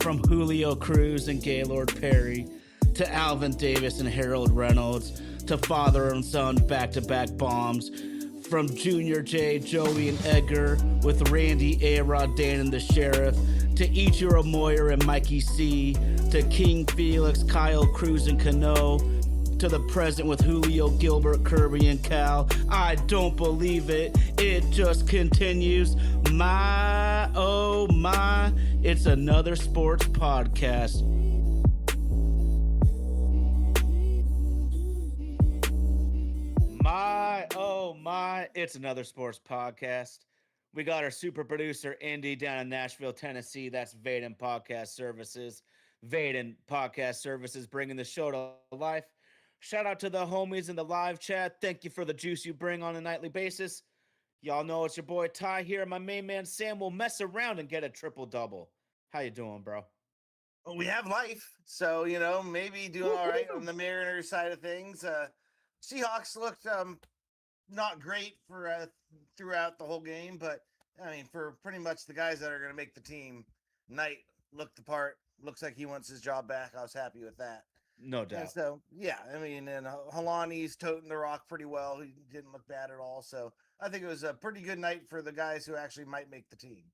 From Julio Cruz and Gaylord Perry to Alvin Davis and Harold Reynolds to father and son back-to-back bombs. From Junior J, Joey, and Edgar with Randy, A-Rod, Dan, and the Sheriff to Ichiro Moyer and Mikey C to King Felix, Kyle Cruz, and Cano to the present with Julio, Gilbert, Kirby, and Cal. I don't believe it. It just continues. My, oh my, it's another sports podcast. My, oh my, it's another sports podcast. We got our super producer, Indy, down in Nashville, Tennessee. That's Vaden Podcast Services. Vaden Podcast Services bringing the show to life. Shout out to the homies in the live chat. Thank you for the juice you bring on a nightly basis. Y'all know it's your boy Ty here. My main man Sam will mess around and get a triple-double. How you doing, bro? Well, we have life, so maybe doing all right on the Mariners side of things. Seahawks looked not great for throughout the whole game, but I mean, for pretty much the guys that are going to make the team, Knight looked the part. Looks like he wants his job back. I was happy with that. No doubt. And so, yeah, I mean, and Halani's toting the rock pretty well. He didn't look bad at all. So I think it was a pretty good night for the guys who actually might make the team.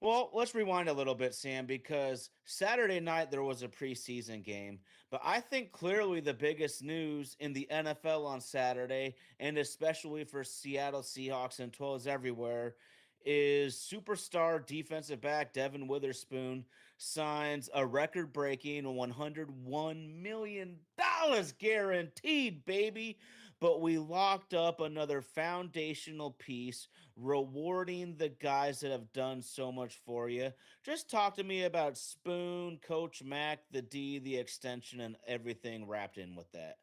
Well, let's rewind a little bit, Sam, because Saturday night there was a preseason game, but I think clearly the biggest news in the NFL on Saturday, and especially for Seattle Seahawks and Twills everywhere, is superstar defensive back Devin Witherspoon signs a record-breaking $101 million guaranteed, baby. But we locked up another foundational piece rewarding the guys that have done so much for you. Just talk to me about Spoon, Coach Mac, the D, the extension, and everything wrapped in with that.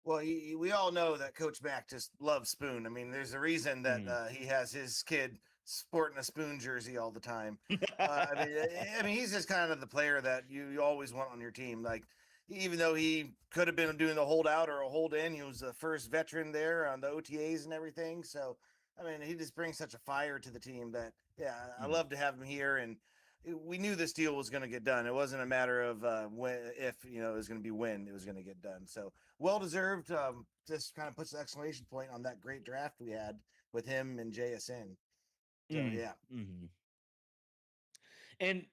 Well, we all know that Coach Mack just loves Spoon. I mean, there's a reason that he has his kid sporting a Spoon jersey all the time. I mean, he's just kind of the player that you always want on your team. Like, even though he could have been doing the holdout or a hold in, he was the first veteran there on the OTAs and everything. So, I mean, he just brings such a fire to the team that, yeah, I love to have him here. And we knew this deal was going to get done. It wasn't a matter of when, if, it was going to be when it was going to get done. So well deserved. Just kind of puts an exclamation point on that great draft we had with him and JSN. So, yeah. Mm-hmm. And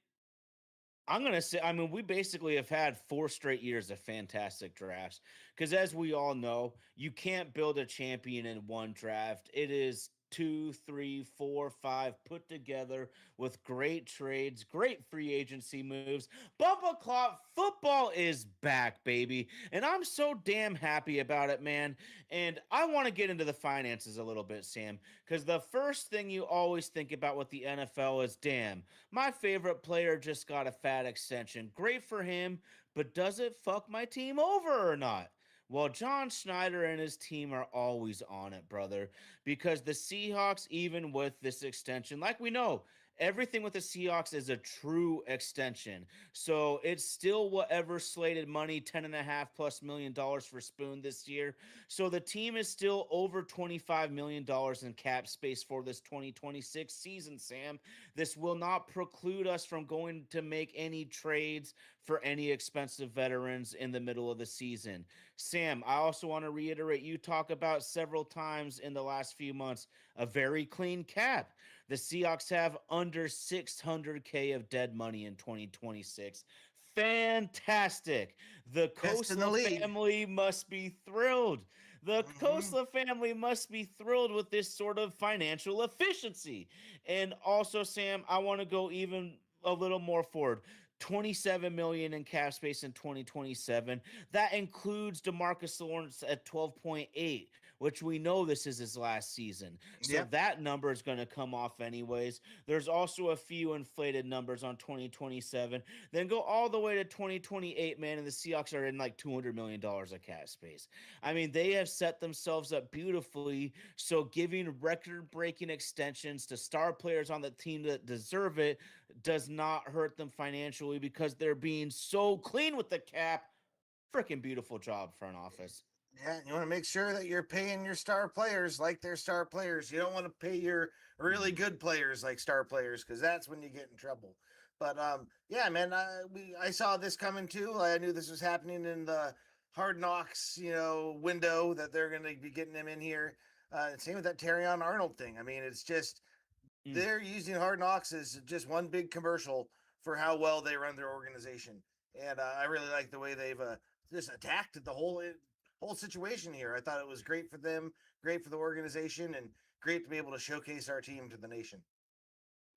I'm going to say, I mean, we basically have had 4 straight years of fantastic drafts because, as we all know, you can't build a champion in one draft. It is 2, 3, 4, 5 put together with great trades, great free agency moves. Bumper Clot football is back, baby. And I'm so damn happy about it, man. And I want to get into the finances a little bit, Sam, because the first thing you always think about with the NFL is, damn, my favorite player just got a fat extension. Great for him, but does it fuck my team over or not? Well, John Schneider and his team are always on it, brother, because the Seahawks, even with this extension, like we know, everything with the Seahawks is a true extension. So it's still whatever slated money, 10.5+ million for Spoon this year. So the team is still over $25 million in cap space for this 2026 season, Sam. This will not preclude us from going to make any trades for any expensive veterans in the middle of the season. Sam, I also want to reiterate, you talk about several times in the last few months a very clean cap. The Seahawks have under $600K of dead money in 2026. Fantastic. The Kosla family must be thrilled. The Kosla family must be thrilled with this sort of financial efficiency. And also, Sam, I want to go even a little more forward. 27 million in cap space in 2027. That includes DeMarcus Lawrence at 12.8, which we know this is his last season. So that number is going to come off anyways. There's also a few inflated numbers on 2027. Then go all the way to 2028, man, and the Seahawks are in like $200 million of cap space. I mean, they have set themselves up beautifully. So giving record-breaking extensions to star players on the team that deserve it does not hurt them financially because they're being so clean with the cap. Freaking beautiful job, front office. Yeah, you want to make sure that you're paying your star players like they're star players. You don't want to pay your really good players like star players because that's when you get in trouble. But yeah, man, I saw this coming too. I knew this was happening in the Hard Knocks, window that they're going to be getting him in here. Same with that Terry Arnold thing. I mean, it's just Mm. they're using Hard Knocks as just one big commercial for how well they run their organization, and I really like the way they've just attacked the whole situation here. I thought it was great for them, great for the organization, and great to be able to showcase our team to the nation.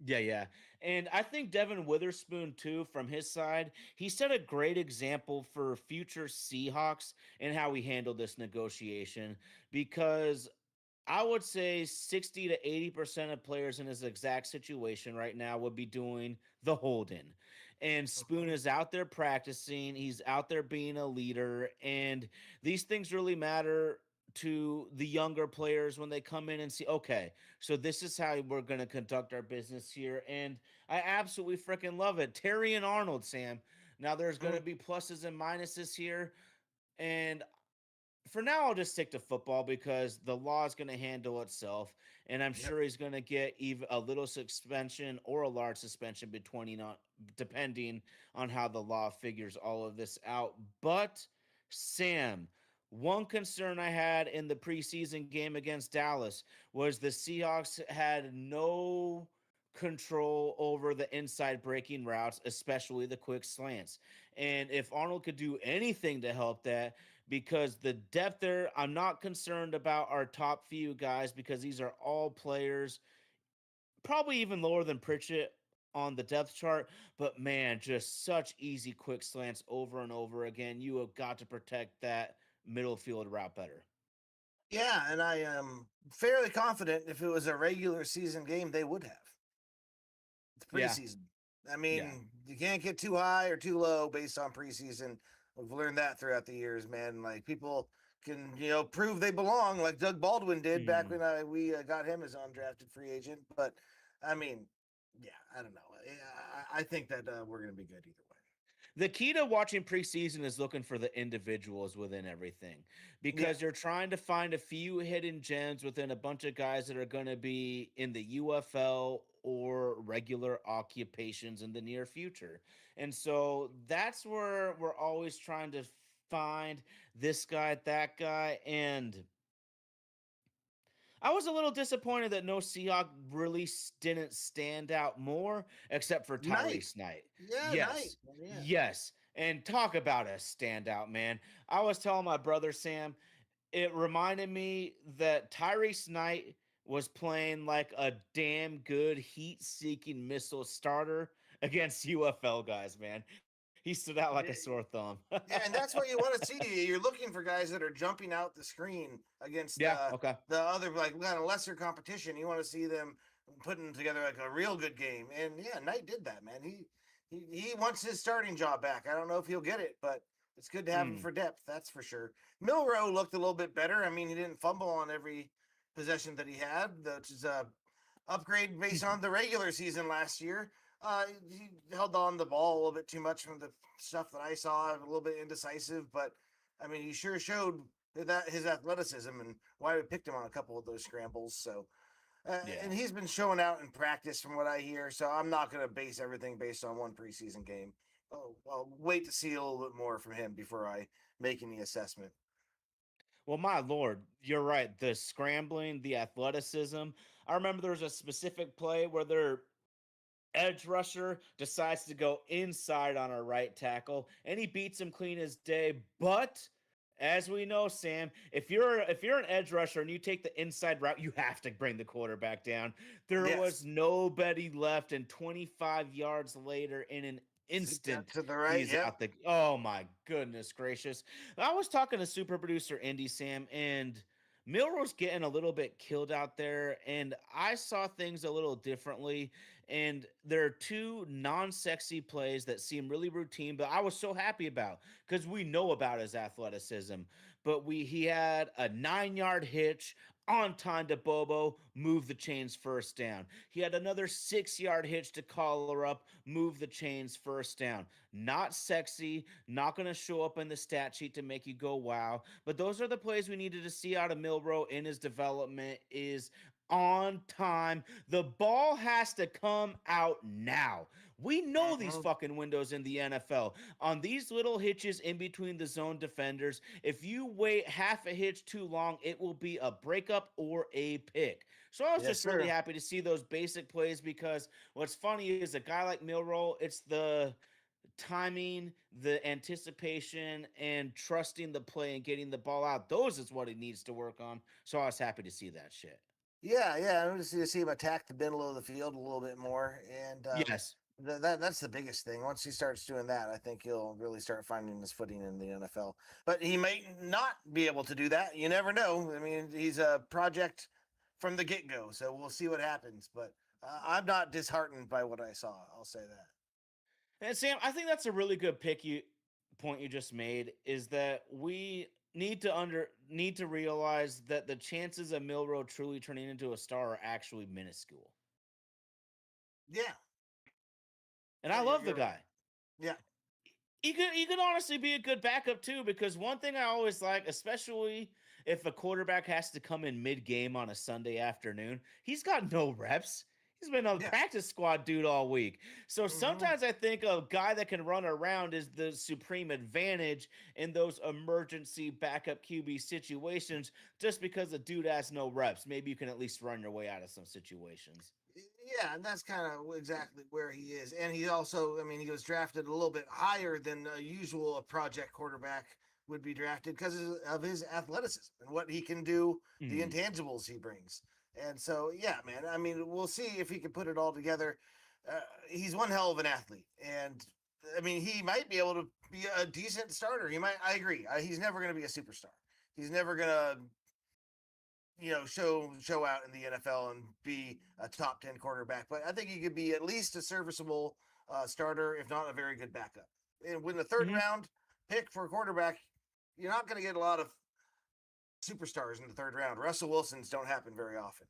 Yeah, yeah. And I think Devin Witherspoon, too, from his side, he set a great example for future Seahawks and how he handled this negotiation because I would say 60 to 80% of players in his exact situation right now would be doing the holding. And Spoon Mhm. is out there practicing, he's out there being a leader, and these things really matter to the younger players when they come in and see, okay, so this is how we're going to conduct our business here. And I absolutely freaking love it. Terry and Arnold, Sam. Now there's going to Mhm. be pluses and minuses here. And for now, I'll just stick to football because the law is going to handle itself, and I'm Yep. sure he's going to get even a little suspension or a large suspension between on depending on how the law figures all of this out. But Sam, one concern I had in the preseason game against Dallas was the Seahawks had no control over the inside breaking routes, especially the quick slants. And if Arnold could do anything to help that, because the depth there, I'm not concerned about our top few guys because these are all players, probably even lower than Pritchett on the depth chart. But man, just such easy, quick slants over and over again. You have got to protect that middle field route better. Yeah, and I am fairly confident if it was a regular season game, they would have. It's Yeah. preseason. I Yeah. mean, you can't get too high or too low based on preseason. We've learned that throughout the years, man. Like people can, prove they belong, like Doug Baldwin did back Mhm. when we got him as undrafted free agent. But I mean, yeah, I don't know. I think that we're gonna be good either way. The key to watching preseason is looking for the individuals within everything Yeah, because you're trying to find a few hidden gems within a bunch of guys that are going to be in the UFL or regular occupations in the near future. And so that's where we're always trying to find this guy, that guy. And I was a little disappointed that no Seahawk really didn't stand out more, except for night. Tyrese Knight. Yeah, night. Yes, Yeah. yes. And talk about a standout, man. I was telling my brother Sam, it reminded me that Tyrese Knight was playing like a damn good heat seeking missile starter against UFL guys, man. He stood out like a sore thumb. Yeah, and that's what you want to see. You're looking for guys that are jumping out the screen against Yeah, okay. the other like kind of lesser competition. You want to see them putting together like a real good game. And yeah, Knight did that, man. He wants his starting job back. I don't know if he'll get it, but it's good to have him Mm. for depth. That's for sure. Milrow looked a little bit better. I mean, he didn't fumble on every possession that he had, which is a upgrade based on the regular season last year. He held on the ball a little bit too much from the stuff that I saw, a little bit indecisive, but I mean, he sure showed that his athleticism and why we picked him on a couple of those scrambles. So, Yeah. and he's been showing out in practice from what I hear. So I'm not going to base everything based on one preseason game. I'll wait to see a little bit more from him before I make any assessment. Well, my lord, you're right. The scrambling, the athleticism. I remember there was a specific play where their edge rusher decides to go inside on our right tackle, and he beats him clean as day. But as we know, Sam, if you're an edge rusher and you take the inside route, you have to bring the quarterback down. There was Yes, nobody left, and 25 yards later, in an zip that instant, to the right. he's Yep. out the. Oh my goodness gracious! I was talking to super producer Indy Sam, and Milro's getting a little bit killed out there, and I saw things a little differently. And there are two non-sexy plays that seem really routine, but I was so happy about because we know about his athleticism. But he had a 9-yard hitch on time to Bobo, move the chains first down. He had another 6-yard hitch to collar up, move the chains first down. Not sexy, not going to show up in the stat sheet to make you go wow. But those are the plays we needed to see out of Milrow in his development. Is on time. The ball has to come out now. We know these Mhm. fucking windows in the NFL. On these little hitches in between the zone defenders, if you wait half a hitch too long, it will be a breakup or a pick. So I was Yes, just really sir. happy to see those basic plays because what's funny is a guy like Milrow, it's the timing, the anticipation, and trusting the play and getting the ball out. Those is what he needs to work on. So I was happy to see that shit. Yeah, yeah. I want to see him attack the middle of the field a little bit more, and Yes. that's the biggest thing. Once he starts doing that, I think he'll really start finding his footing in the NFL. But he might not be able to do that. You never know. I mean, he's a project from the get go, so we'll see what happens. But I'm not disheartened by what I saw. I'll say that. And Sam, I think that's a really good point you just made is that we need to realize that the chances of Milrow truly turning into a star are actually minuscule. Yeah, And I love the you're right. guy. Yeah, He could honestly be a good backup too, because one thing I always like, especially if a quarterback has to come in mid game on a Sunday afternoon, he's got no reps. He's been on the yeah. practice squad dude all week. So Hmm. sometimes I think a guy that can run around is the supreme advantage in those emergency backup QB situations, just because the dude has no reps. Maybe you can at least run your way out of some situations. Yeah, and that's kind of exactly where he is. And he also, I mean, he was drafted a little bit higher than usual a project quarterback would be drafted because of his athleticism and what he can do, the Mhm. intangibles he brings. And so, yeah, man, I mean, we'll see if he can put it all together. He's one hell of an athlete. And I mean, he might be able to be a decent starter. He might, I agree. He's never going to be a superstar. He's never going to show out in the NFL and be a top 10 quarterback. But I think he could be at least a serviceable starter, if not a very good backup. And when the third Mhm. round pick for a quarterback, you're not going to get a lot of superstars in the third round. Russell Wilsons don't happen very often.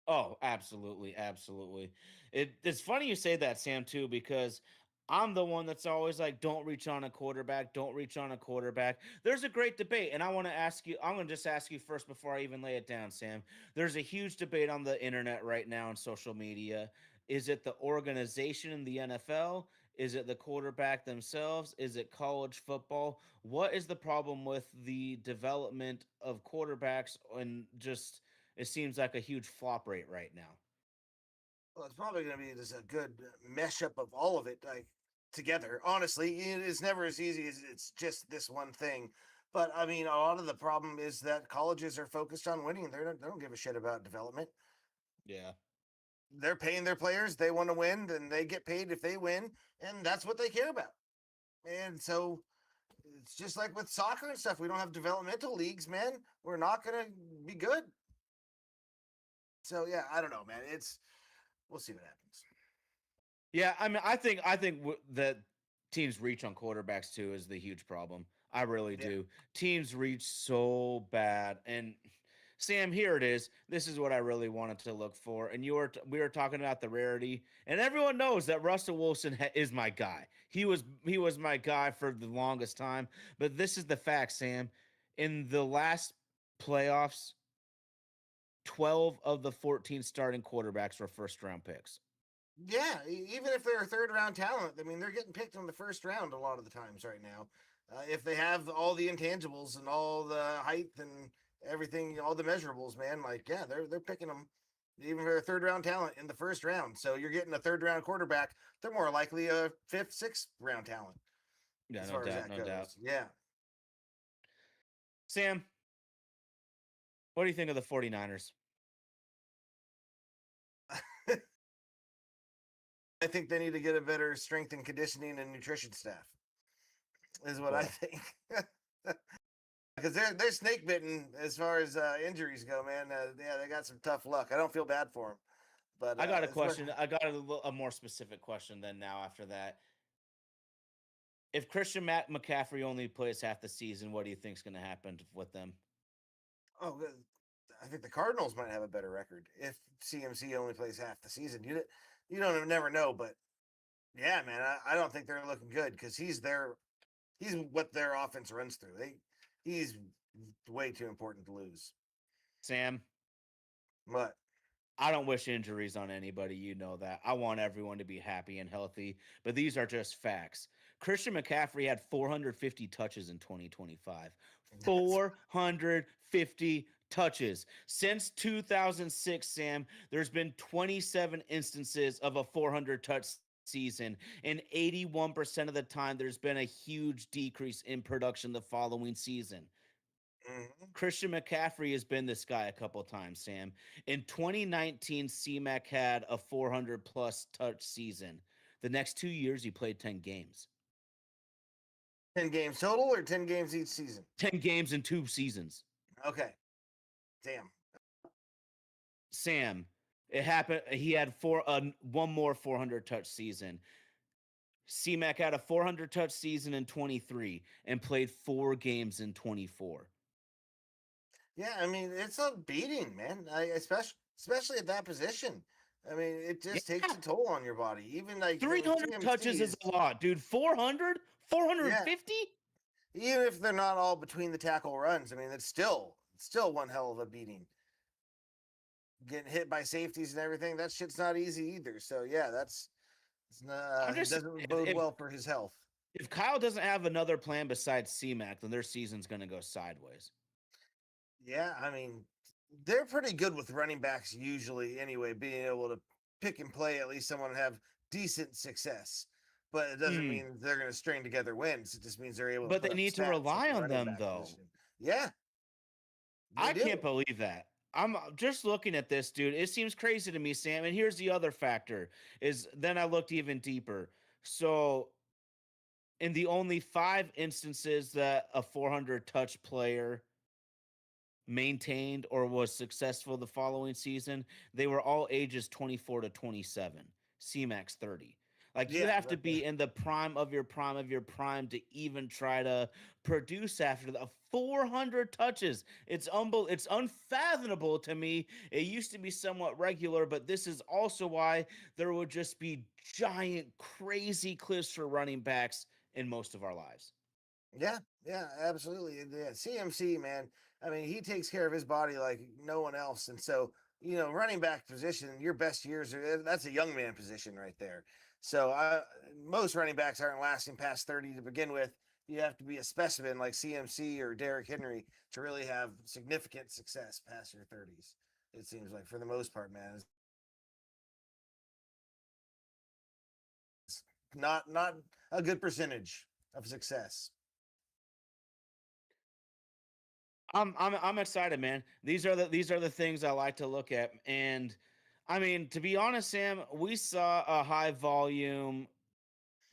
Oh, absolutely, absolutely. It's funny you say that, Sam, too, because I'm the one that's always like, don't reach on a quarterback, don't reach on a quarterback. There's a great debate, and I want to ask you, I'm going to just ask you first before I even lay it down, Sam. There's a huge debate on the internet right now on social media. Is it the organization in the NFL? Is it the quarterback themselves? Is it college football? What is the problem with the development of quarterbacks and just it seems like a huge flop rate right now. Well, it's probably going to be just a good mesh up of all of it, like together. Honestly, it's never as easy as it's just this one thing. But I mean, a lot of the problem is that colleges are focused on winning. They don't give a shit about development. Yeah. They're paying their players. They want to win, then they get paid if they win, and that's what they care about. And so it's just like with soccer and stuff. We don't have developmental leagues, man. We're not gonna be good. So yeah, I don't know, man. It's we'll see what happens. Yeah, I mean, that teams reach on quarterbacks too is the huge problem. I really Yeah. do. Teams reach so bad, and Sam, here it is. This is what I really wanted to look for. And we were talking about the rarity, and everyone knows that Russell Wilson is my guy. He was my guy for the longest time. But this is the fact, Sam. In the last playoffs, 12 of the 14 starting quarterbacks were first round picks. Yeah, even if they're a third round talent, I mean, they're getting picked in the first round a lot of the times right now. If they have all the intangibles and all the height and everything, all the measurables, man, like yeah, they're picking them even for a third round talent in the first round. So you're getting a third round quarterback. They're more likely a fifth, sixth round talent Yeah, as no far as doubt, that no doubt. goes. Yeah. Sam, what do you think of the 49ers? I think they need to get a better strength and conditioning and nutrition staff, is what I Cool. think. Because they're snake bitten as far as injuries go, man. Yeah, they got some tough luck. I don't feel bad for them, but I got a it's what. question. I got a more specific question then now after that. If Christian McCaffrey only plays half the season, what do you think is going to happen with them? Oh, I think the Cardinals might have a better record if CMC only plays half the season. You don't never know, but yeah, man, I don't think they're looking good because he's what their offense runs through. He's way too important to lose. Sam, What? I don't wish injuries on anybody. You know that. I want everyone to be happy and healthy, but these are just facts. Christian McCaffrey had 450 touches in 2025. That's 450 touches. Since 2006, Sam, there's been 27 instances of a 400 touch season, and 81% of the time, there's been a huge decrease in production the following season. mhm. Christian McCaffrey has been this guy a couple times, Sam. In 2019, CMAC had a 400 plus touch season. The next 2 years, he played 10 games. 10 games total or 10 games each season? 10 games in 2 seasons. Okay. Damn. Sam, it happened. He had one more 400 touch season. CMAC had a 400 touch season in 23 and played 4 games in 24. Yeah, I mean it's a beating, man. Especially at that position. I mean, it just takes Yeah, a toll on your body. Even like with 300 touches is CMCs, a lot, dude. 400? yeah. 450? Even if they're not all between the tackle runs, I mean, it's still one hell of a beating. Getting hit by safeties and everything, that shit's not easy either. So yeah, I'm it just doesn't if, bode if well for his health. if Kyle doesn't have another plan besides CMAC, then their season's going to go sideways. Yeah, I mean, they're pretty good with running backs usually anyway, being able to pick and play at least someone and have decent success. But it doesn't Mm, mean they're going to string together wins. It just means they're able to but put they up need to stats at rely the on running them, back though. position. Yeah, they I can't do. believe that. I'm just looking at this, dude. It seems crazy to me, Sam. And here's the other factor: is then I looked even deeper. So, in the only 5 instances that a 400 touch player maintained or was successful the following season, they were all ages 24 to 27, CMAX 30. Like you Yeah, have to be in the prime of your prime of your prime to even try to produce after the 400 touches. It's unfathomable to me. It used to be somewhat regular, but this is also why there would just be giant crazy cliffs for running backs in most of our lives. yeah, absolutely. Yeah, CMC, man. I mean, he takes care of his body like no one else. And so, running back position, your best years that's a young man position right there. So, most running backs aren't lasting past 30 to begin with. You have to be a specimen like CMC or Derrick Henry to really have significant success past your 30s. It seems like for the most part, man, it's not a good percentage of success. I'm excited, man. These are the things I like to look at. And I mean, to be honest, Sam, we saw a high volume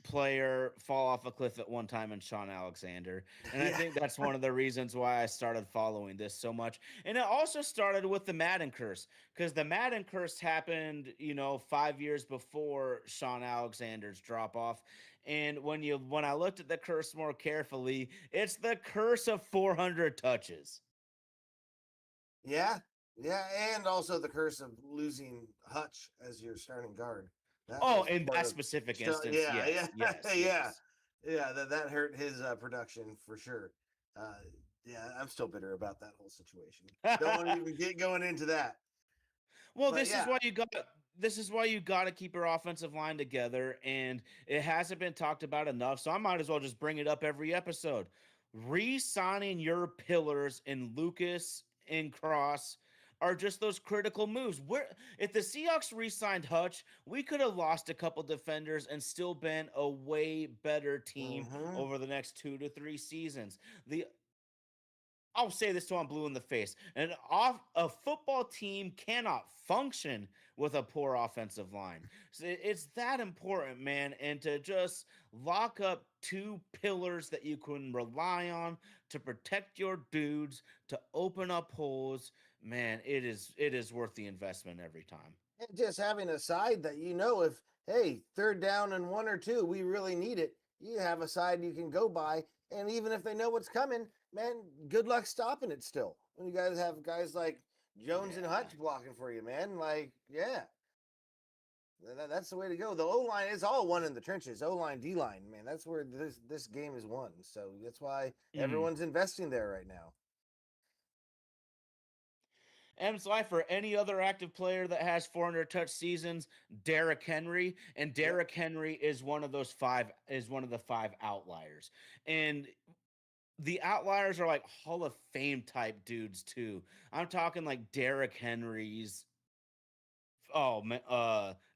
player fall off a cliff at one time in Sean Alexander. And I Yeah, think that's one of the reasons why I started following this so much. And it also started with the Madden curse because the Madden curse happened, 5 years before Sean Alexander's drop off. And when I looked at the curse more carefully, it's the curse of 400 touches. yeah, yeah, and also the curse of losing Hutch as your starting guard. That Oh, was in part that of. specific So instance, yeah, yes, yeah, yes, yeah, yes. yeah. That hurt his production for sure. Uh, yeah, I'm still bitter about that whole situation. Don't want to even get going into that. Well, But yeah, this is why you got to keep your offensive line together, and it hasn't been talked about enough. So I might as well just bring it up every episode. Re-signing your pillars in Lucas and Cross are just those critical moves. Where if the Seahawks re-signed Hutch, we could have lost a couple defenders and still been a way better team hmm over the next 2 to 3 seasons. The I'll say this till I'm blue in the face. A football team cannot function with a poor offensive line. So it's that important, man. And to just lock up two pillars that you can rely on to protect your dudes, to open up holes, man, it is worth the investment every time. and just having a side that if hey, third down and one or two, we really need it. You have a side you can go by, and even if they know what's coming, man, good luck stopping it. Still, when you guys have guys like Jones and Yeah. Hutch blocking for you, man, like yeah, that's the way to go. The O line is all one in the trenches. O line, D line, man, that's where this game is won. So that's why Mm. everyone's investing there right now. M's life or any other active player that has 400 touch seasons, Derrick Henry, and Yep. Derrick Henry is one of those five is one of the five outliers. And the outliers are like Hall of Fame type dudes too. I'm talking like Derrick Henry's, oh man,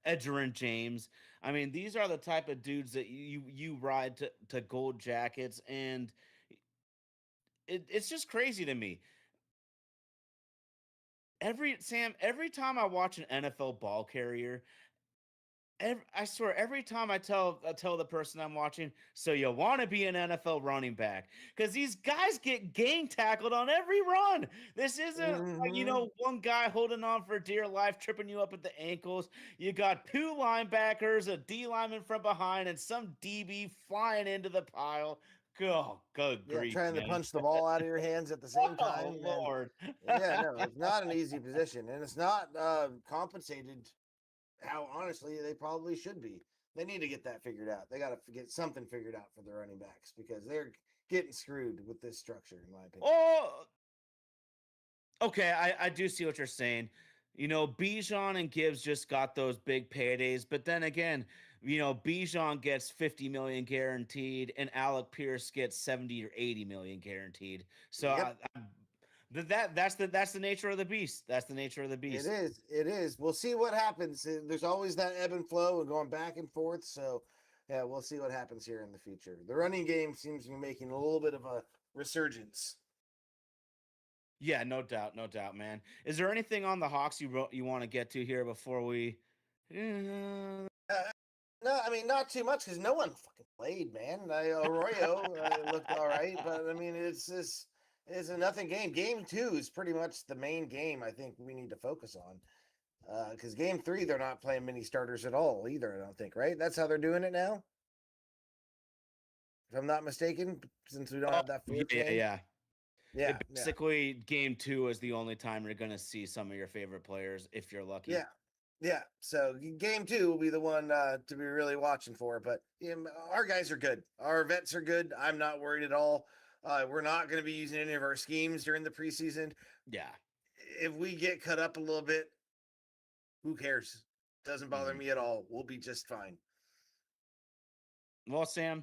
Edgerrin James. I mean, these are the type of dudes that you ride to gold jackets, and it's just crazy to me. Every time I watch an NFL ball carrier, I swear, every time I tell the person I'm watching, so you want to be an NFL running back, because these guys get gang tackled on every run. This isn't like, Hmm. one guy holding on for dear life, tripping you up at the ankles. You got two linebackers, a D lineman from behind, and some DB flying into the pile. Oh, good Yeah, grief, trying to man. punch the ball out of your hands at the same Oh, time, and Lord. yeah, no, it's not an easy position, and it's not compensated how honestly they probably should be. They need to get that figured out. They got to get something figured out for the running backs because they're getting screwed with this structure, in my opinion. Oh, okay, I do see what you're saying. Bijan and Gibbs just got those big paydays, but then again, Bijan gets 50 million guaranteed, and Alec Pierce gets 70 or 80 million guaranteed. So Yep, that's the nature of the beast. That's the nature of the it beast. is. It is. We'll see what happens. There's always that ebb and flow and going back and forth. So, yeah, we'll see what happens here in the future. The running game seems to be making a little bit of a resurgence. Yeah, no doubt, no doubt, man. Is there anything on the Hawks you want to get to here before we? Uh, no, I mean not too much because no one fucking played, man. Arroyo looked all right, but I mean it's a nothing game. Game two is pretty much the main game. I think we need to focus on because game three they're not playing many starters at all either. I don't think, right? That's how they're doing it now, if I'm not mistaken. Since we don't Oh, have that yeah, fourth yeah, game, yeah. yeah, It yeah, basically game two is the only time you're gonna see some of your favorite players if you're lucky. yeah. Yeah, so game two will be the one to be really watching for. But our guys are good. Our vets are good. I'm not worried at all. We're not going to be using any of our schemes during the preseason. Yeah. If we get cut up a little bit, who cares? Doesn't bother Mhm. me at all. We'll be just fine. Well, Sam,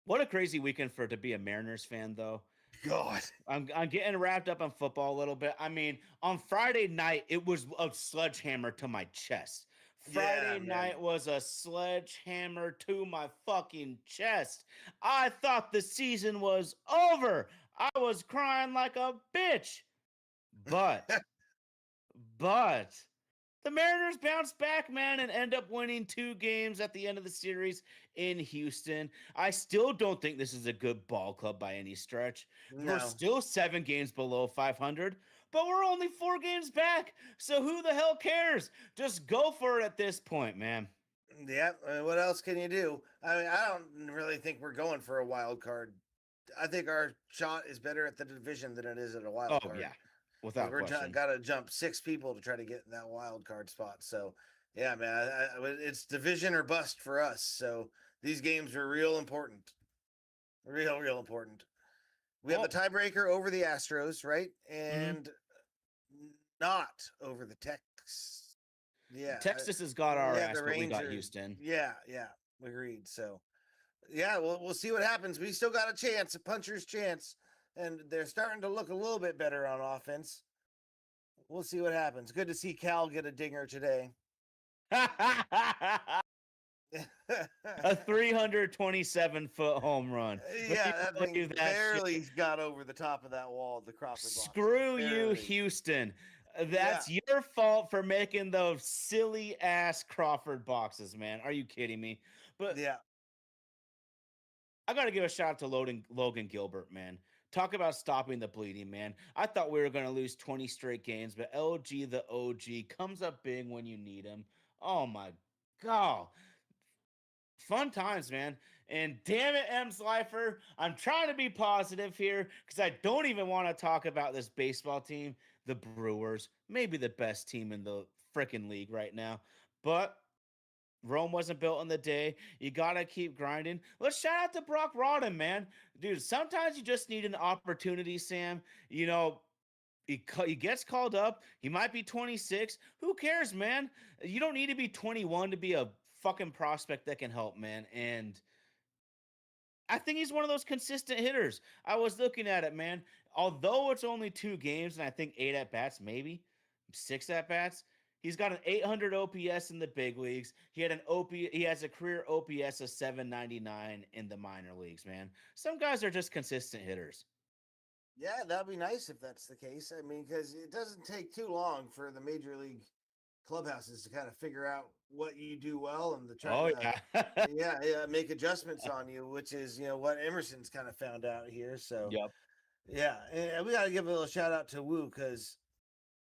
what a crazy weekend for to be a Mariners fan, though. God. I'm getting wrapped up in football a little bit. I mean, on Friday night, it was a sledgehammer to my chest. Yeah, Friday man. night was a sledgehammer to my fucking chest. I thought the season was over. I was crying like a bitch. But, but the Mariners bounced back, man, and end up winning two games at the end of the series in Houston. I still don't think this is a good ball club by any stretch. We're No. still 7 games below 500, but we're only 4 games back. So who the hell cares? Just go for it at this point, man. Yeah. What else can you do? I mean, I don't really think we're going for a wild card. I think our shot is better at the division than it is at a wild Oh, card. yeah, Because without we're question. got to jump six people to try to get in that wild card spot. So, yeah, man, it's division or bust for us. So these games are real important, real important. We have the Well, tiebreaker over the Astros, right, mhm. and not over the Tex. Yeah, Texas has got our yeah, ass, the but we got Rangers. Houston. Yeah, yeah, agreed. So, yeah, we'll see what happens. We still got a chance, a puncher's chance, and they're starting to look a little bit better on offense. We'll see what happens. Good to see Cal get a dinger today. A 327-foot home run. Will you Yeah, that thing believe that shit? barely got over the top of that wall, the Crawford boxes. Screw you, Barely. Houston. Yeah, That's your fault for making those silly ass Crawford boxes, man. Are you kidding me? But yeah. I got to give a shout out to Logan Gilbert, man. Talk about stopping the bleeding, man. I thought we were going to lose 20 straight games, but LG the OG comes up big when you need him. Oh my God. Fun times, man. And damn it, M. Slifer, I'm trying to be positive here because I don't even want to talk about this baseball team, the Brewers, maybe the best team in the freaking league right now. But Rome wasn't built in the day. You gotta keep grinding. Let's shout out to Brock Rodden, man. Dude, sometimes you just need an opportunity, Sam. You know, he gets called up. He might be 26. Who cares, man? You don't need to be 21 to be a fucking prospect that can help, man. And I think he's one of those consistent hitters. I was looking at it, man. Although it's only 2 games and I think 8 at bats, maybe 6 at bats, he's got an 800 OPS in the big leagues. He has a career OPS of 799 in the minor leagues, man. Some guys are just consistent hitters. Yeah, that'd be nice if that's the case. I mean, because it doesn't take too long for the major league clubhouses to kind of figure out what you do well and to try Oh to, yeah. yeah, make adjustments on you, which is what Emerson's kind of found out here. So Yep. yeah, and we got to give a little shout out to Wu because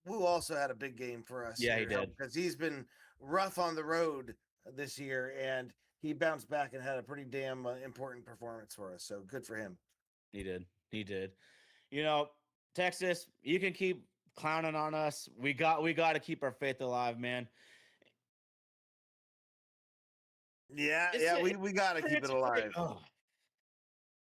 Wu also had a big game for us Yeah, he here did. because he's been rough on the road this year and he bounced back and had a pretty damn important performance for us. So good for him. He did. He did. You know, Texas, you can keep clowning on us. We got to keep our faith alive, man. Yeah, It's yeah, a, we got to keep it it's a great. alive. Oh,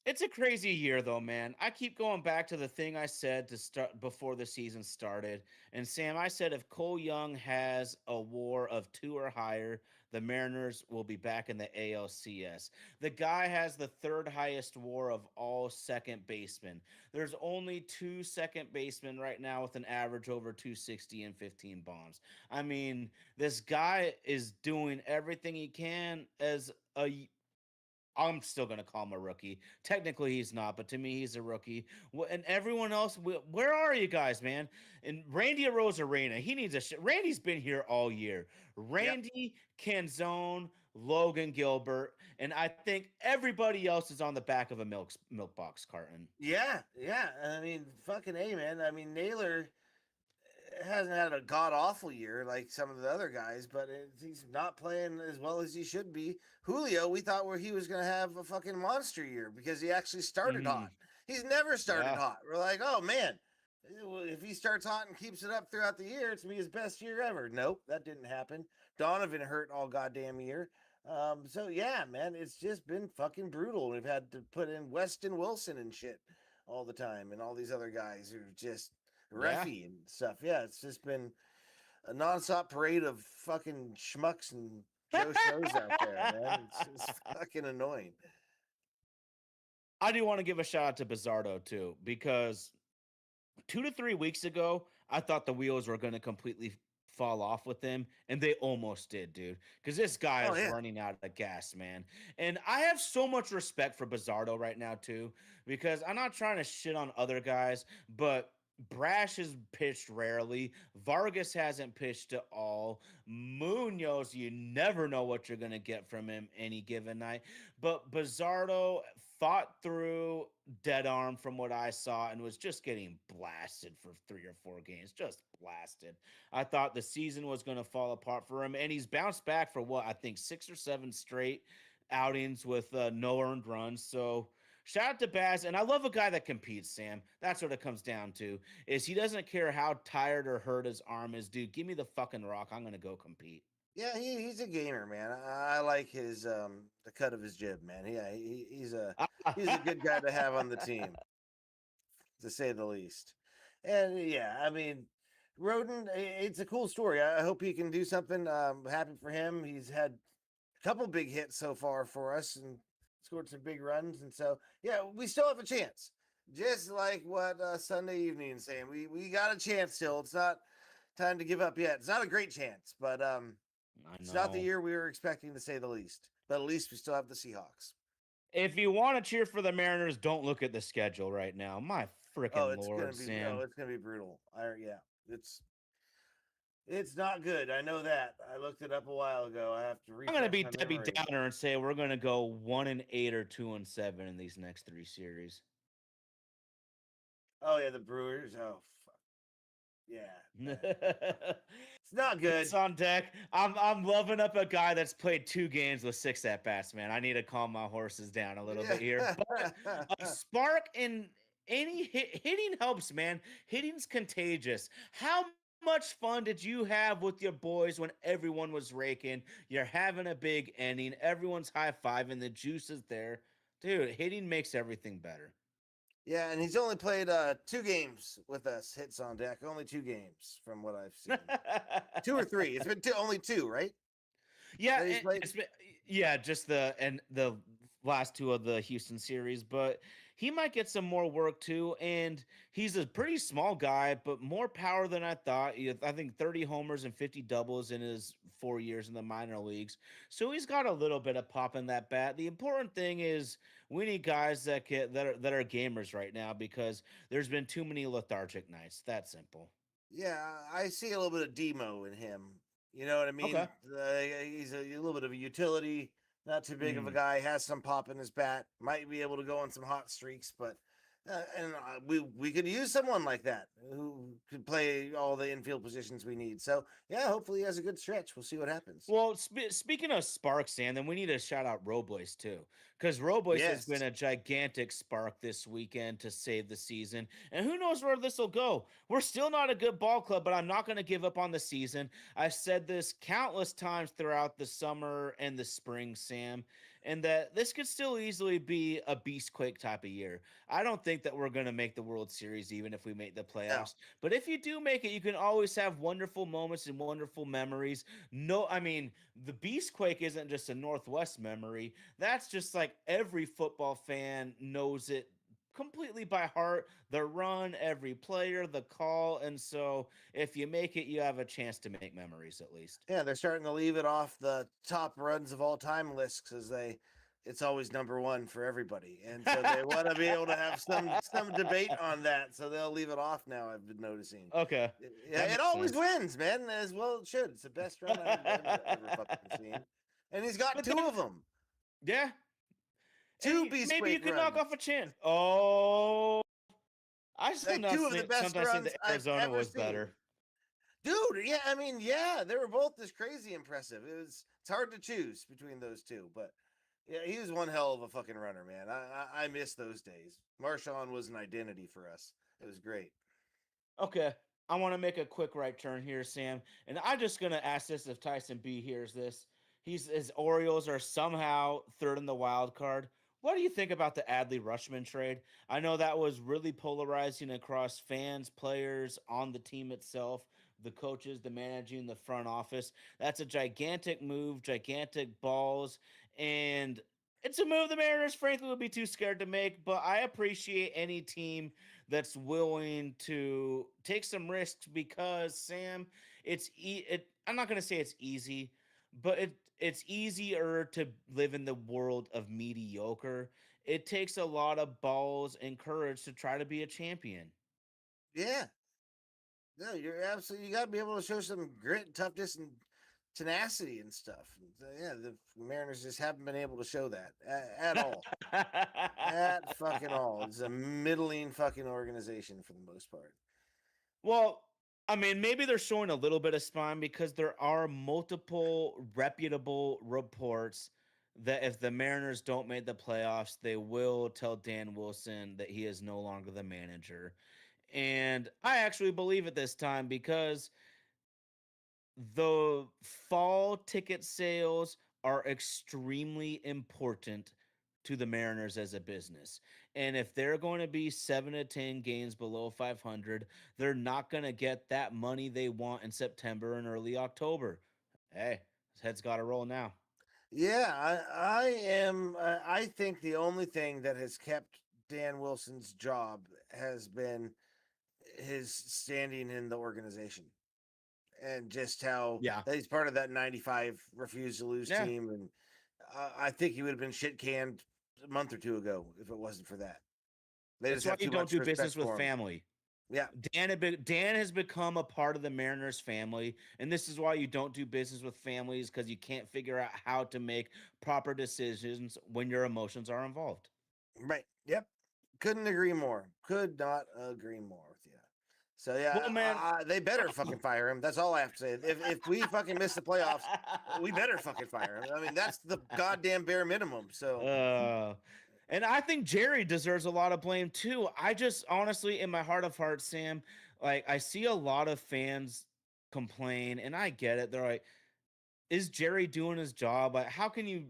it's a crazy year though, man. I keep going back to the thing I said to start before the season started. And Sam, I said if Cole Young has a WAR of 2 or higher, the Mariners will be back in the ALCS. The guy has the third highest WAR of all second basemen. There's only 2 second basemen right now with an average over 260 and 15 bombs. I mean, this guy is doing everything he can as a I'm still going to call him a rookie. Technically, he's not, but to me, he's a rookie. And everyone else, where are you guys, man? And Randy Arozarena, he needs a shit. Randy's been here all year. Yep. Randy, Canzone, Logan Gilbert, and I think everybody else is on the back of a milk box carton. Yeah, yeah. I mean, fucking A, man. I mean, Naylor hasn't had a god awful year like some of the other guys, but he's not playing as well as he should be. Julio, we thought where he was going to have a fucking monster year because he actually started Mm, hot. He's never started yeah, hot. We're like, oh man, if he starts hot and keeps it up throughout the year, it's gonna be his best year ever. Nope, that didn't happen. Donovan hurt all goddamn year. So yeah, man, it's just been fucking brutal. We've had to put in Weston Wilson and shit all the time, and all these other guys who are just yeah. Reffy and stuff. Yeah, it's just been a nonstop parade of fucking schmucks and Joe shows out there, man. It's fucking annoying. I do want to give a shout out to Bizardo too, because 2 to 3 weeks ago, I thought the wheels were going to completely fall off with him, and they almost did, dude. Because this guy Oh is yeah. running out of gas, man. And I have so much respect for Bizardo right now, too, because I'm not trying to shit on other guys, but Brash has pitched rarely. Vargas hasn't pitched at all. Munoz, you never know what you're going to get from him any given night. But Bizardo fought through dead arm from what I saw and was just getting blasted for 3 or 4 games. Just blasted. I thought the season was going to fall apart for him, and he's bounced back for what I think 6 or 7 straight outings with no earned runs. So shout out to Baz, and I love a guy that competes. Sam, that's what it comes down to. Is he doesn't care how tired or hurt his arm is, dude. Give me the fucking rock. I'm gonna go compete. Yeah, he's a gamer, man. I like his the cut of his jib, man. Yeah, he's a good guy to have on the team, to say the least. And yeah, I mean, Roden, it's a cool story. I hope he can do something. Happy for him. He's had a couple big hits so far for us and scored some big runs. And so, yeah, we still have a chance. Just like what Sunday evening is saying, we got a chance still. It's not time to give up yet. It's not a great chance, but I it's not the know. year we were expecting, to say the least. But at least we still have the Seahawks. If you want to cheer for the Mariners, don't look at the schedule right now. My Oh, freaking lord, Sam. it's gonna be brutal. Yeah, it's it's not good. I know that. I looked it up a while ago. I have to I'm gonna refresh be my Debbie memory. Downer and say we're gonna go 1-8 or 2-7 in these next 3 series. Oh yeah, the Brewers. Oh fuck. Yeah, it's not good. It's on deck. I'm loving up a guy that's played 2 games with 6 at bats, man. I need to calm my horses down a little bit here. But Yeah. a spark in hitting helps, man. Hitting's contagious. How much fun did you have with your boys when everyone was raking? You're having a big inning, everyone's high fiving, the juice is there. Dude, hitting makes everything better. Yeah, and he's only played 2 games with us. Hits on deck, only 2 games from what I've seen. 2 or 3. It's been only 2, right? Yeah, That he's played. it's been, yeah, just the last two of the Houston series, but he might get some more work too. And he's a pretty small guy, but more power than I thought. I think 30 homers and 50 doubles in his 4 years in the minor leagues. So he's got a little bit of pop in that bat. The important thing is we need guys that are gamers right now because there's been too many lethargic nights. That simple. Yeah, I see a little bit of demo in him. You know what I Okay. mean? He's a little bit of a utility, not too big of a Mhm. guy. Has some pop in his bat. Might be able to go on some hot streaks, but we could use someone like that who could play all the infield positions we need. So yeah, hopefully he has a good stretch. We'll see what happens. Well, speaking of sparks, Sam, then we need to shout out Robles too, because Robles has been Yes. a gigantic spark this weekend to save the season. And who knows where this will go? We're still not a good ball club, but I'm not going to give up on the season. I've said this countless times throughout the summer and the spring, Sam, and that this could still easily be a beastquake type of year. I don't think that we're going to make the World Series, even if we make the No. playoffs. But if you do make it, you can always have wonderful moments and wonderful memories. No, I mean, the Beastquake isn't just a Northwest memory. That's just like every football fan knows it completely by heart. The run, every player, the call. And so if you make it, you have a chance to make memories at least. Yeah, they're starting to leave it off the top runs of all time lists because it's always number one for everybody, and so they want to be able to have some debate on that. So they'll leave it off now. I've been noticing. Okay. Yeah, That it makes always sense. wins, man. As well it should. It's the best run I've ever fucking seen, and he's got But two then, of them, yeah. And two maybe you Beastquake can knock off runs, a chin. Oh, I like two sometimes of the think, best sometimes think runs the I've Arizona ever was seen. better. Dude, yeah, I mean, yeah, they were both just crazy impressive. It's hard to choose between those two, but yeah, he was one hell of a fucking runner, man. I miss those days. Marshawn was an identity for us. It was great. Okay. I want to make a quick right turn here, Sam. And I'm just going to ask this if Tyson B hears this. His Orioles are somehow third in the wild card. What do you think about the Adley Rushman trade? I know that was really polarizing across fans, players, on the team itself, the coaches, the managing, the front office. That's a gigantic move, gigantic balls, and it's a move the Mariners frankly would be too scared to make, but I appreciate any team that's willing to take some risks because Sam, I'm not going to say it's easy, but it's easier to live in the world of mediocre. It takes a lot of balls and courage to try to be a champion. Yeah. No, you're absolutely, you got to be able to show some grit, toughness, and tenacity and stuff. Yeah, the Mariners just haven't been able to show that at all. At fucking all. It's a middling fucking organization for the most part. Well, I mean, maybe they're showing a little bit of spine because there are multiple reputable reports that if the Mariners don't make the playoffs, they will tell Dan Wilson that he is no longer the manager. And I actually believe it this time because the fall ticket sales are extremely important to the Mariners as a business. And if they're going to be 7 to 10 games below 500, they're not going to get that money they want in September and early October. Hey, his head's got to roll now. Yeah, I think the only thing that has kept Dan Wilson's job has been his standing in the organization and just how Yeah. that he's part of that 95 refuse to lose Yeah. team. And I think he would have been shit canned a month or two ago if it wasn't for that. They That's just why have you too don't much do respect business with for him. family. Yeah. Dan has become a part of the Mariners family, and this is why you don't do business with families because you can't figure out how to make proper decisions when your emotions are involved. Right. Yep. Couldn't agree more. Could not agree more with you. So yeah, Well, man. they better fucking fire him. That's all I have to say. If we fucking miss the playoffs, we better fucking fire him. I mean, that's the goddamn bare minimum. So uh, and I think Jerry deserves a lot of blame too. I just honestly, in my heart of hearts, Sam, like I see a lot of fans complain, and I get it. They're like, "Is Jerry doing his job? Like, how can you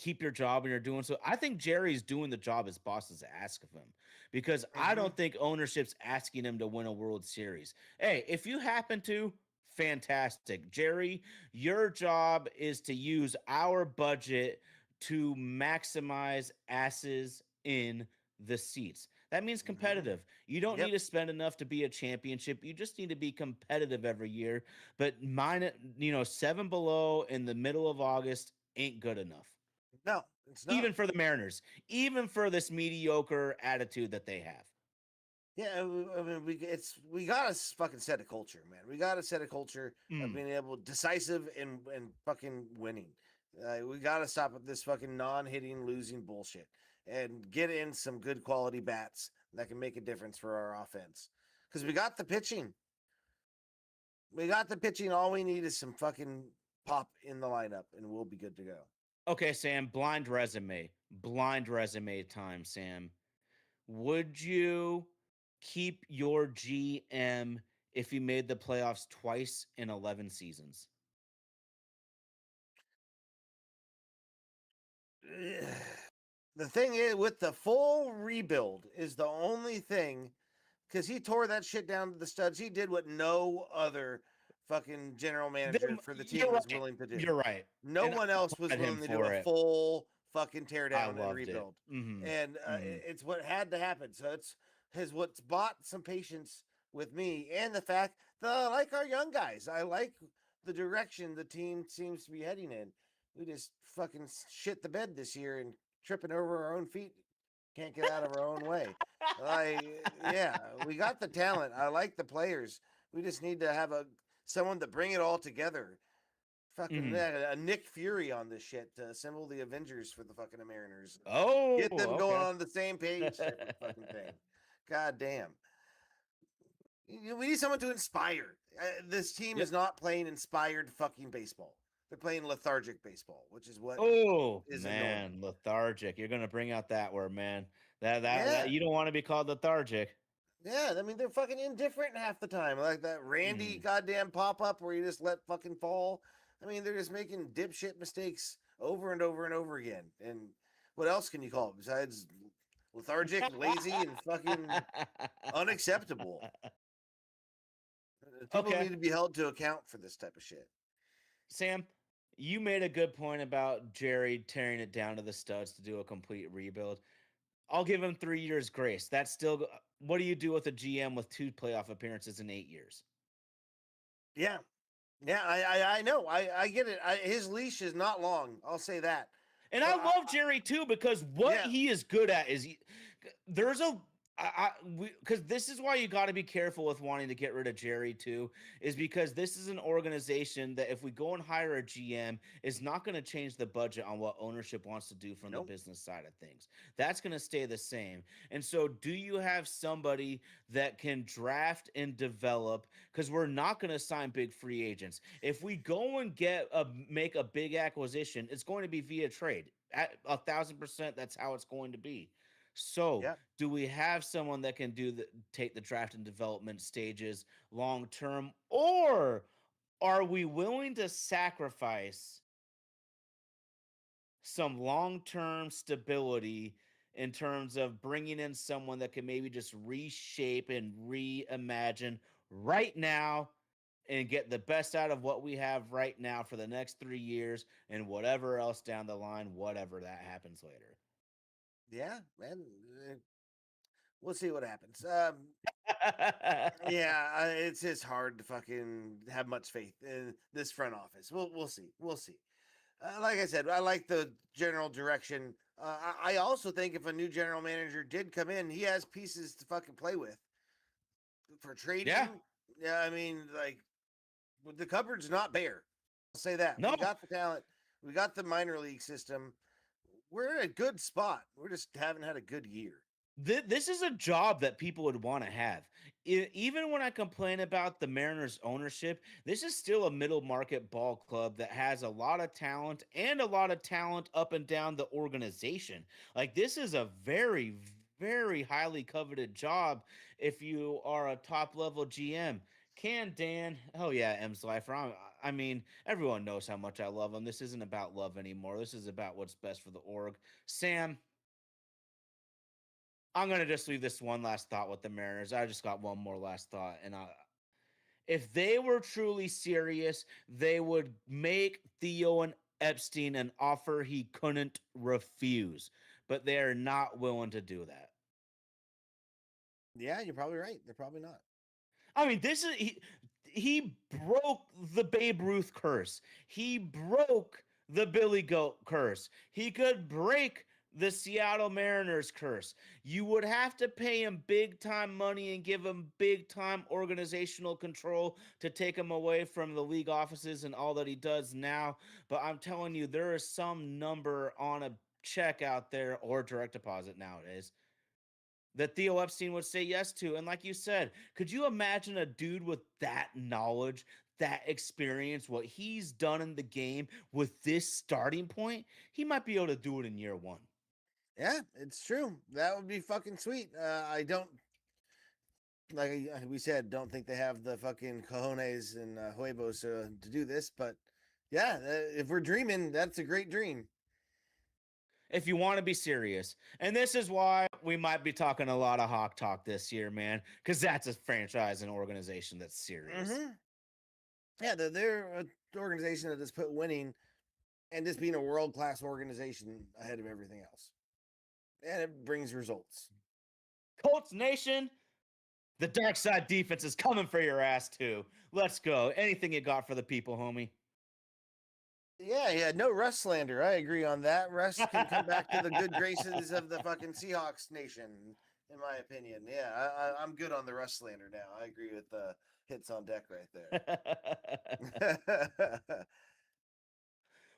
keep your job and you're doing so. I think Jerry's doing the job his bosses ask of him because I Mm-hmm. don't think ownership's asking him to win a World Series. Hey, if you happen to, fantastic. Jerry, your job is to use our budget to maximize asses in the seats. That means Mm-hmm. competitive. You don't need Yep. to spend enough to be a championship. You just need to be competitive every year. But mine, 7 below in the middle of August ain't good enough. No, it's not. Even for the Mariners, even for this mediocre attitude that they have. Yeah, I mean, we gotta fucking set a culture, man. We gotta set a culture of Mm. being able decisive and fucking winning. We gotta stop with this fucking non-hitting, losing bullshit, and get in some good quality bats that can make a difference for our offense. Because we got the pitching. We got the pitching. All we need is some fucking pop in the lineup, and we'll be good to go. Okay, Sam, blind resume. Blind resume time, Sam. Would you keep your GM if he made the playoffs twice in 11 seasons? The thing is, with the full rebuild, is the only thing because he tore that shit down to the studs. He did what no other fucking general manager for the You're team was right. willing to do. You're right. No And I one else was applaud him willing to do a for it. full fucking tear I down and loved it. rebuild, Mhm. and Mhm. it's what had to happen. So it's has what's bought some patience with me, and the fact that I like our young guys. I like the direction the team seems to be heading in. We just fucking shit the bed this year and tripping over our own feet. Can't get out of our own way. Yeah, we got the talent. I like the players. We just need to have someone to bring it all together. Fucking Mhm. a Nick Fury on this shit to assemble the Avengers for the fucking Mariners. Oh, Get them going okay. on the same page type of fucking thing. God damn. We need someone to inspire. This team Yep. is not playing inspired fucking baseball. They're playing lethargic baseball, which is what Oh, is annoying. man, lethargic. You're gonna bring out that word, man. That Yeah. you don't want to be called lethargic. Yeah, I mean they're fucking indifferent half the time. Like that Randy Mhm. goddamn pop up where you just let fucking fall. I mean they're just making dipshit mistakes over and over and over again. And what else can you call it besides lethargic, lazy, and fucking unacceptable? People Okay, need to be held to account for this type of shit. Sam, you made a good point about Jerry tearing it down to the studs to do a complete rebuild. I'll give him 3 years grace. That's still what do you do with a GM with 2 playoff appearances in 8 years? Yeah, yeah, I know. I get it. His leash is not long. I'll say that. And I But love Jerry too because what yeah, he is good at is there's a because this is why you got to be careful with wanting to get rid of Jerry too, is because this is an organization that if we go and hire a GM, is not going to change the budget on what ownership wants to do from the nope. business side of things. That's going to stay the same. And so, do you have somebody that can draft and develop? Because we're not going to sign big free agents. If we go and make a big acquisition, it's going to be via trade. At 1,000%, that's how it's going to be. So, Yeah, do we have someone that can take the draft and development stages long term, or are we willing to sacrifice some long term stability in terms of bringing in someone that can maybe just reshape and reimagine right now and get the best out of what we have right now for the next 3 years and whatever else down the line, whatever that happens later? yeah, man. We'll see what happens. Yeah, it's just hard to fucking have much faith in this front office. We'll see. We'll see. Like I said, I like the general direction. I also think if a new general manager did come in, he has pieces to fucking play with for Yeah. trading. Yeah, I mean, like the cupboard's not bare. I'll say that. No. We got the talent. We got the minor league system. We're in a good spot. We're just haven't had a good year. This is a job that people would want to have. Even when I complain about the Mariners ownership, this is still a middle market ball club that has a lot of talent and a lot of talent up and down the organization. Like this is a very, very highly coveted job if you are a top level GM. Can Dan? Oh yeah, M. Slifer. I mean, everyone knows how much I love him. This isn't about love anymore. This is about what's best for the org. Sam, I'm gonna just leave this one last thought with the Mariners. I just got one more last thought, and if they were truly serious, they would make Theo and Epstein an offer he couldn't refuse, but they are not willing to do that. Yeah, you're probably right. They're probably not. I mean, this is he broke the Babe Ruth curse. He broke the Billy Goat curse. He could break the Seattle Mariners curse. You would have to pay him big time money and give him big time organizational control to take him away from the league offices and all that he does now. But I'm telling you, there is some number on a check out there or direct deposit nowadays that Theo Epstein would say yes to. And like you said, could you imagine a dude with that knowledge, that experience, what he's done in the game with this starting point? He might be able to do it in year one. Yeah, it's true. That would be fucking sweet. I don't, like we said, don't think they have the fucking cojones and huevos to do this. But yeah, if we're dreaming, that's a great dream. If you want to be serious. And this is why we might be talking a lot of Hawk Talk this year, man, because that's a franchise and organization that's serious. Mm-hmm. Yeah, they're an organization that has put winning and just being a world class organization ahead of everything else. And it brings results. Colts Nation, the dark side defense is coming for your ass, too. Let's go. Anything you got for the people, homie? Yeah, no Russ slander. I agree on that. Russ can come back to the good graces of the fucking Seahawks nation, in my opinion. Yeah, I'm good on the Russ slander now. I agree with the hits on deck right there.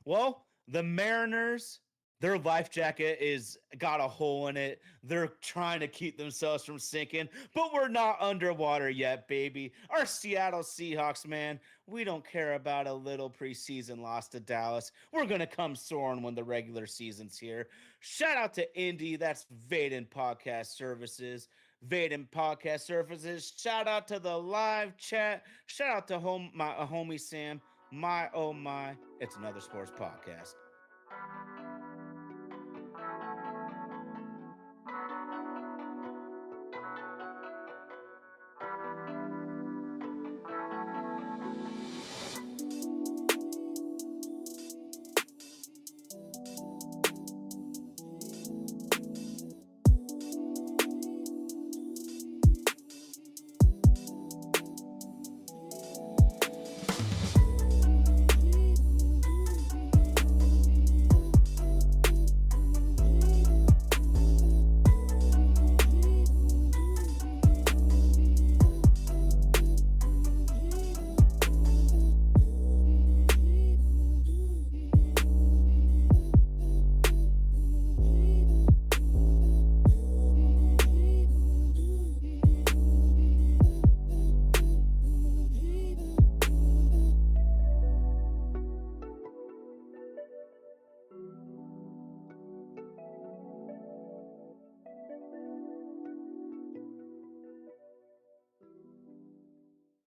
Well, the Mariners, their life jacket is got a hole in it. They're trying to keep themselves from sinking, but we're not underwater yet, baby. Our Seattle Seahawks, man, we don't care about a little preseason loss to Dallas. We're going to come soaring when the regular season's here. Shout out to Indy. That's Vaden Podcast Services. Vaden Podcast Services. Shout out to the live chat. Shout out to my homie Sam. My oh my, it's another sports podcast.